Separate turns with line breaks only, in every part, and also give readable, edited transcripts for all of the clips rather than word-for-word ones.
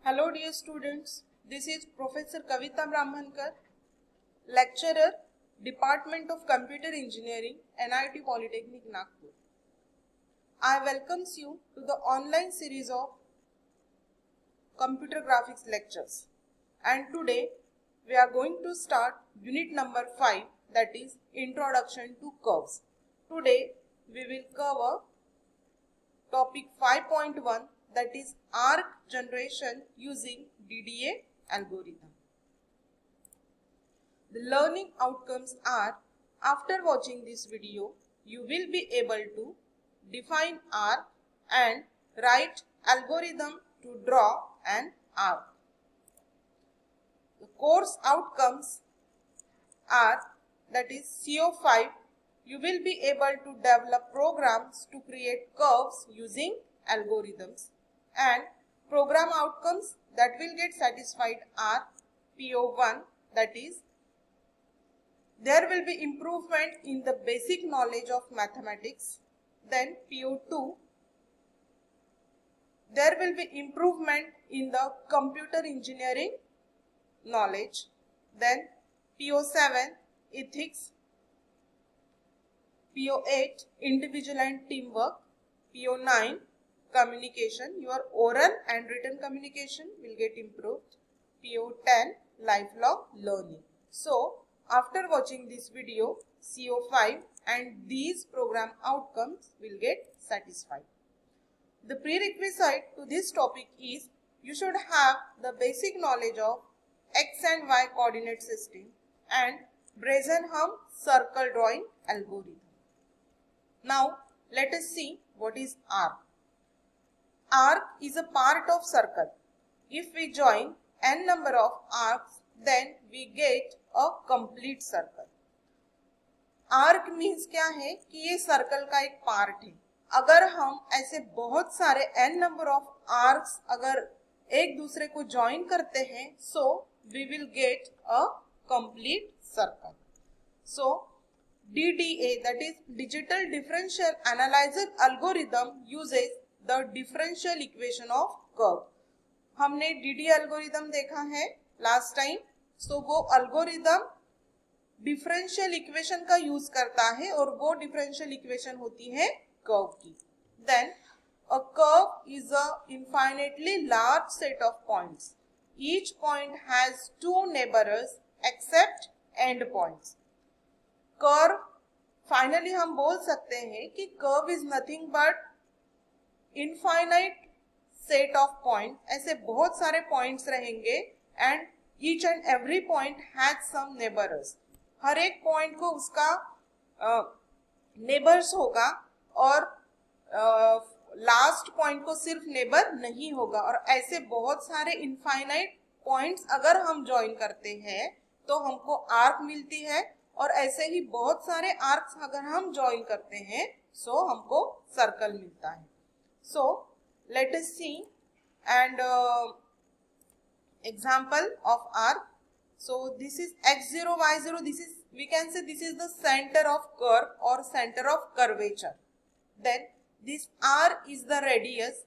Hello dear students, this is Professor Kavita Brahmankar, lecturer, Department of Computer Engineering, NIT Polytechnic Nagpur. I welcomes you to the online series of computer graphics lectures. And today we are going to start unit number 5, that is Introduction to Curves. Today we will cover topic 5.1, that is arc generation using DDA algorithm. The learning outcomes are, after watching this video, you will be able to define arc and write algorithm to draw an arc. The course outcomes are, that is CO5, you will be able to develop programs to create curves using algorithms, and program outcomes that will get satisfied are PO1, that is there will be improvement in the basic knowledge of mathematics. Then PO2, there will be improvement in the computer engineering knowledge. Then PO7, ethics. PO8, individual and teamwork. PO9, communication. Your oral and written communication will get improved. PO10, lifelong learning. So, after watching this video, CO5 and these program outcomes will get satisfied. The prerequisite to this topic is you should have the basic knowledge of X and Y coordinate system and Brazenham circle drawing algorithm. Now, let us see what is arc. Arc is a part of circle. If we join n number of arcs, then we get a complete circle. Arc means क्या है कि ये circle का एक part है. अगर हम ऐसे बहुत सारे n number of arcs अगर एक दूसरे को ज्वाइन करते हैं, so we will get a complete circle. So DDA, that is Digital Differential Analyzer Algorithm, uses the differential equation of curve. हमने DDA algorithm देखा है लास्ट टाइम. सो वो algorithm डिफरेंशियल इक्वेशन का यूज करता है और वो डिफरेंशियल इक्वेशन होती है कर्व की. Then a curve is a infinitely large set of points. Each point has two neighbours except end points. Curve, finally हम बोल सकते हैं कि curve is nothing but infinite set of point. ऐसे बहुत सारे पॉइंट्स रहेंगे and each and every point has some neighbours. हर एक पॉइंट को उसका नेबर्स होगा और लास्ट पॉइंट को सिर्फ नेबर नहीं होगा. और ऐसे बहुत सारे इनफाइनाइट पॉइंट्स अगर हम ज्वाइन करते हैं तो हमको आर्क मिलती है, और ऐसे ही बहुत सारे आर्क्स अगर हम ज्वाइन करते हैं सो हमको सर्कल मिलता है. So let us see an example of arc. So this is x0 y0, this is, we can say this is the center of curve or center of curvature. Then this r is the radius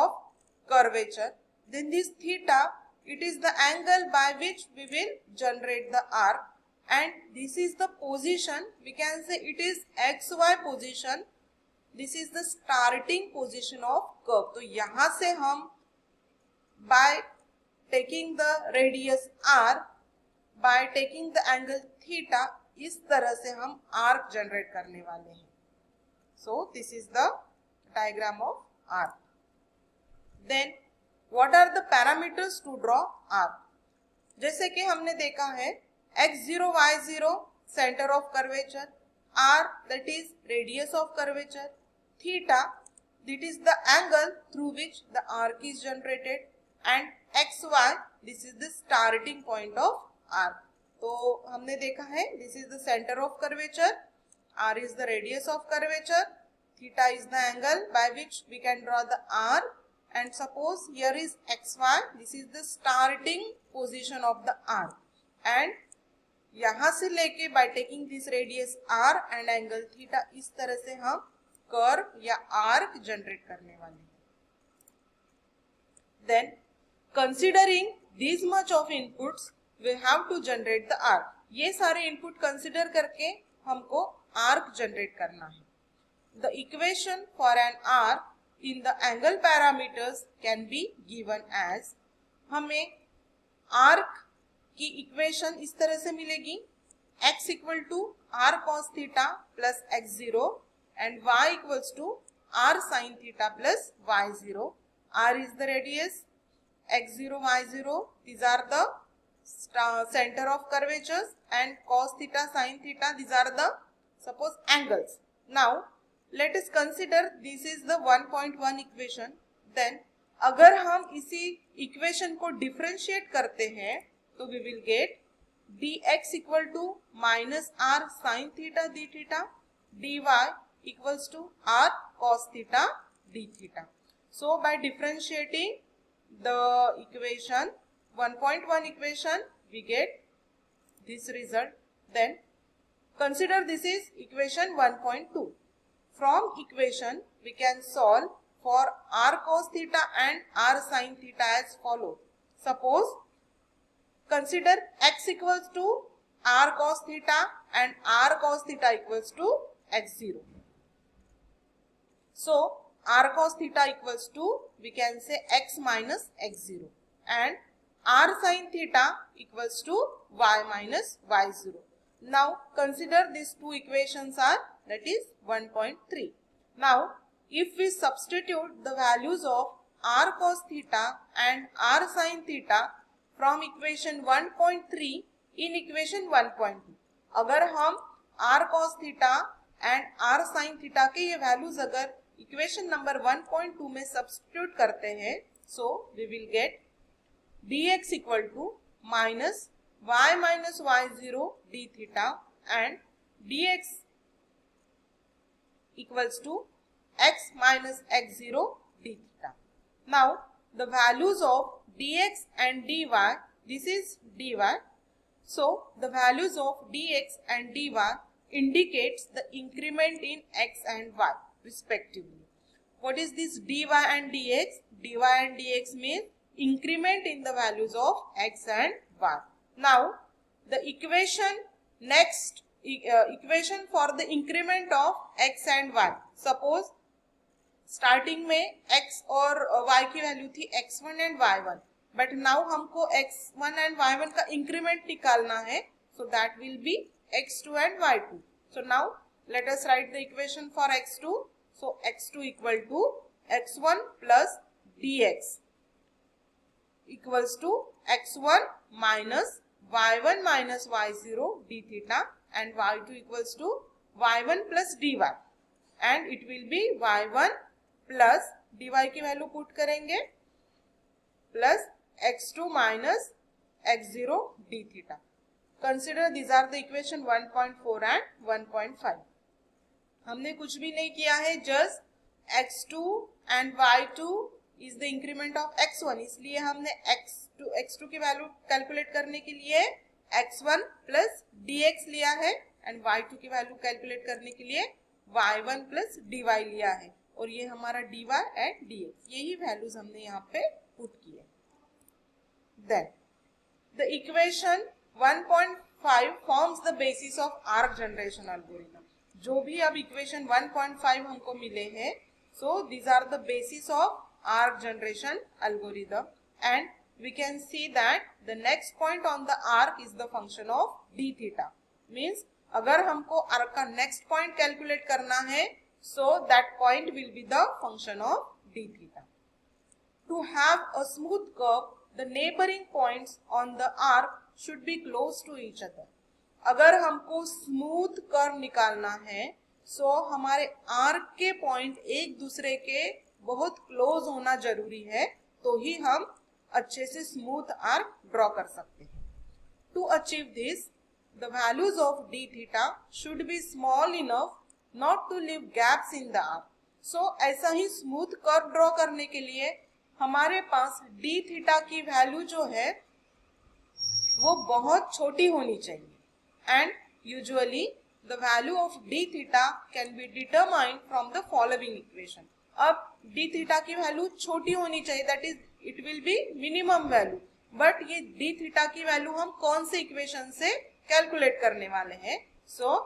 of curvature. Then this theta, it is the angle by which we will generate the arc, and this is the position, we can say it is xy position. This is the starting position of curve. तो यहाँ से हम by taking the radius r, by taking the angle theta, इस तरह से हम arc generate करने वाले हैं. So this is the diagram of arc. Then what are the parameters to draw arc? जैसे कि हमने देखा है x0 y0 center of curvature, r that is radius of curvature, theta that is the angle through which the arc is generated, and xy, this is the starting point of arc. तो हमने देखा है this is the center of curvature, r is the radius of curvature, theta is the angle by which we can draw the arc, and suppose here is xy, this is the starting position of the arc, and यहाँ से लेके by taking this radius r and angle theta, इस तरह से हम curve या arc generate करने वाले हैं. Then considering this much of inputs we have to generate the arc. ये सारे इनपुट कंसिडर करके हमको आर्क जनरेट करना है. The equation for an arc in the angle parameters can be given as. हमें आर्क की इक्वेशन इस तरह से मिलेगी. x equal to r cos theta plus x0 and y equals to r sin theta plus y0. r is the radius, x0, y0, these are the center of curvatures, and cos theta, sin theta, these are the suppose angles. Now let us consider this is the 1.1 equation. Then अगर हम इसी equation को differentiate करते हैं तो we will get dx equal to minus r sin theta d theta, dy equals to r cos theta d theta. So by differentiating the equation 1.1 equation we get this result. Then consider this is equation 1.2. From equation we can solve for r cos theta and r sin theta as follows. Suppose consider x equals to r cos theta and r cos theta equals to x0. So r cos theta equals to, we can say, x minus x0, and r sin theta equals to y minus y0. Now consider these two equations are, that is 1.3. Now if we substitute the values of r cos theta and r sin theta from equation 1.3 in equation 1.2, अगर हम r cos theta and r sin theta के ये values अगर equation number 1.2 में substitute करते हैं, so we will get dx equal to minus y minus y0 d theta and dx equals to x minus x0 d theta. Now the values of dx and dy, this is dy, so the values of dx and dy indicates the increment in x and y respectively. What is this dy and dx? Dy and dx means increment in the values of x and y. Now the equation next equation for the increment of x and y. Suppose starting में x और y की value थी x1 and y1, but now हमको x1 and y1 का increment निकालना है, so that will be x2 and y2. So now let us write the equation for x2. So x2 equal to x1 plus dx equals to x1 minus y1 minus y0 d theta and y2 equals to y1 plus dy, and it will be y1 plus dy की value put करेंगे plus x2 minus x0 d theta. Consider these are the equation 1.4 and 1.5. हमने कुछ भी नहीं किया है, just x2 and y2 is the increment of x1, इसलिए हमने x2 की वैल्यू कैलकुलेट करने के लिए x1 प्लस dx लिया है एंड y2 की वैल्यू कैलकुलेट करने के लिए y1 प्लस dy लिया है, और ये हमारा dy एंड dx, यही वैल्यूज हमने यहाँ पे पुट किए. Then the equation 1.5 forms the basis of arc generation algorithm. जो भी अब इक्वेशन 1.5 हमको मिले हैं, so these are the basis of arc generation algorithm, and we can see that the next point on the arc is the function of d theta. Means अगर हमको arc का next point calculate करना है, so that point will be the function of d theta. To have a smooth curve, the neighboring points on the arc should be close to each other. अगर हमको smooth curve निकालना है, so हमारे arc के point एक दूसरे के बहुत close होना जरूरी है, तो ही हम अच्छे से स्मूथ आर्क ड्रॉ कर सकते हैं. To achieve this the values of d theta should be small enough not to leave gaps in the arc. So ऐसा ही स्मूथ कर्व ड्रॉ करने के लिए हमारे पास d थीटा की वैल्यू जो है वो बहुत छोटी होनी चाहिए, and usually the value of d theta can be determined from the following equation. अब डी थीटा की वैल्यू छोटी होनी चाहिए, that is it will be minimum value. But ये डी थीटा की वैल्यू हम कौन से इक्वेशन से कैलकुलेट करने वाले हैं? So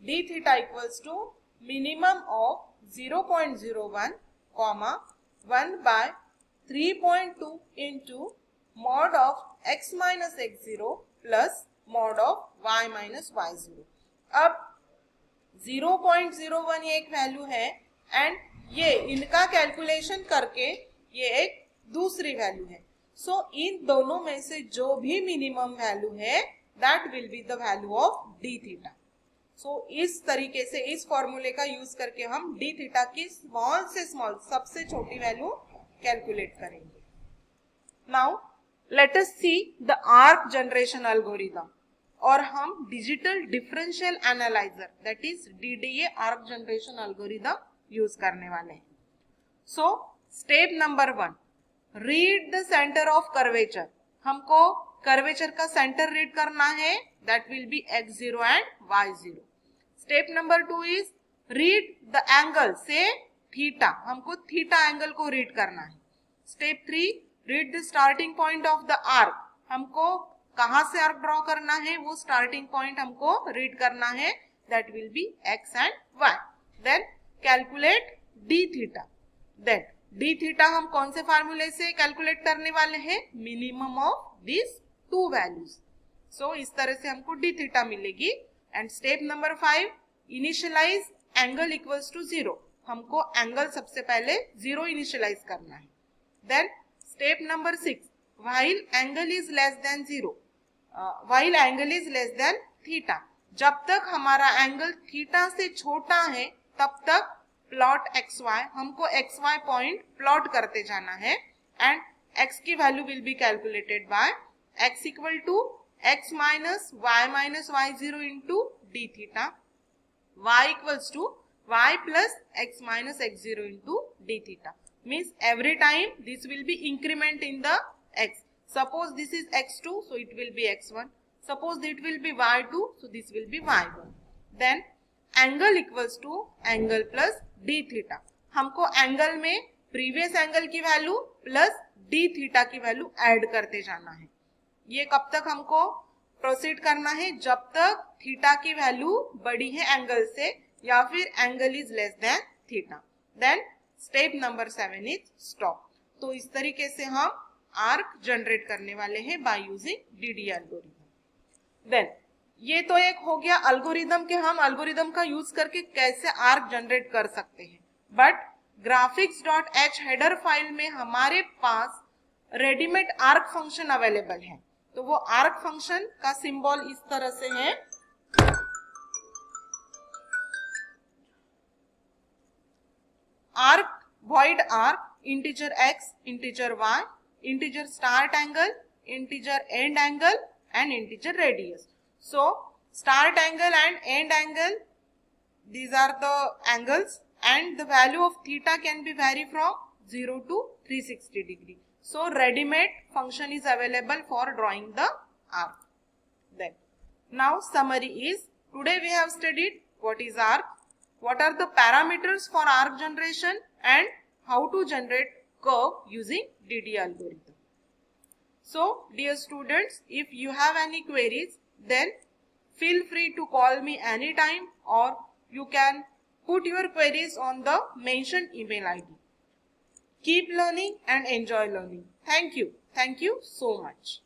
D theta equals to minimum of 0.01 comma 1 by 3.2 into mod of x minus x0 plus mod of y minus y0। अब 0.01 ये एक वैल्यू है एंड ये इनका कैलकुलेशन करके ये एक दूसरी वैल्यू है। सो इन दोनों में से जो भी मिनिमम वैल्यू है that will be the value of D theta. So इस तरीके से इस फॉर्मूले का यूज करके हम डी थीटा की स्मॉल से स्मॉल सबसे छोटी वैल्यू कैलकुलेट करेंगे। Now let us see the arc generation algorithm, और हम digital differential analyser that is DDA arc generation algorithm use करने वाले हैं। So step number 1, read the centre of curvature. हमको कर्वेचर का सेंटर रीड करना है, that will B x0 and y0। Step number 2 is read the angle से theta, हमको theta angle को रीड करना है। Step 3, read the starting point of the arc, हमको कहां से आर्क ड्रॉ करना है वो स्टार्टिंग पॉइंट हमको रीड करना है, that will be x and y। Then calculate D theta, then D theta हम कौन से फार्मूले से कैलकुलेट करने वाले हैं? Minimum of this two values. So इस तरह से हमको डी थीटा मिलेगी। And step number 5, initialise angle equals to 0, हमको एंगल सबसे पहले 0 इनिशियलाइज करना है। Then step number 6, while angle is less than 0, while angle is less than theta, जब तक हमारा एंगल थीटा से छोटा है तब तक प्लॉट xy, हमको xy पॉइंट प्लॉट करते जाना है एंड x की value will be calculated by x equal to x minus y minus y0 into d theta, y equals to y plus x minus x0 into d theta. Means every time this will be increment in the x. Suppose this is x2, so it will be x1. Suppose it will be y2, so this will be y1. Then angle equals to angle plus d theta. हमको angle में previous angle की value plus d theta की value add करते जाना है। ये कब तक हमको प्रोसीड करना है? जब तक थीटा की वैल्यू बड़ी है एंगल से या फिर angle is less than theta. Then step number 7 is stop. तो इस तरीके से हम आर्क जनरेट करने वाले हैं by using DDA algorithm. Then ये तो एक हो गया अल्गोरिथम के हम अल्गोरिथम का यूज करके कैसे आर्क जनरेट कर सकते हैं। बट graphics.h हेडर फाइल में हमारे पास रेडीमेड आर्क फंक्शन अवेलेबल है। तो वो आर्क फंक्शन का सिंबल इस तरह से है, arc void arc integer x integer y integer start angle integer end angle and integer radius। so start angle and end angle, these are the angles and the value of theta can be vary from 0 to 360 degree। so ready made function is available for drawing the arc। then now summary is, today we have studied what is arc, what are the parameters for arc generation and how to generate curve using DDA algorithm। So dear students, if you have any queries then feel free to call me anytime or you can put your queries on the mentioned email ID। Keep learning and enjoy learning। Thank you so much।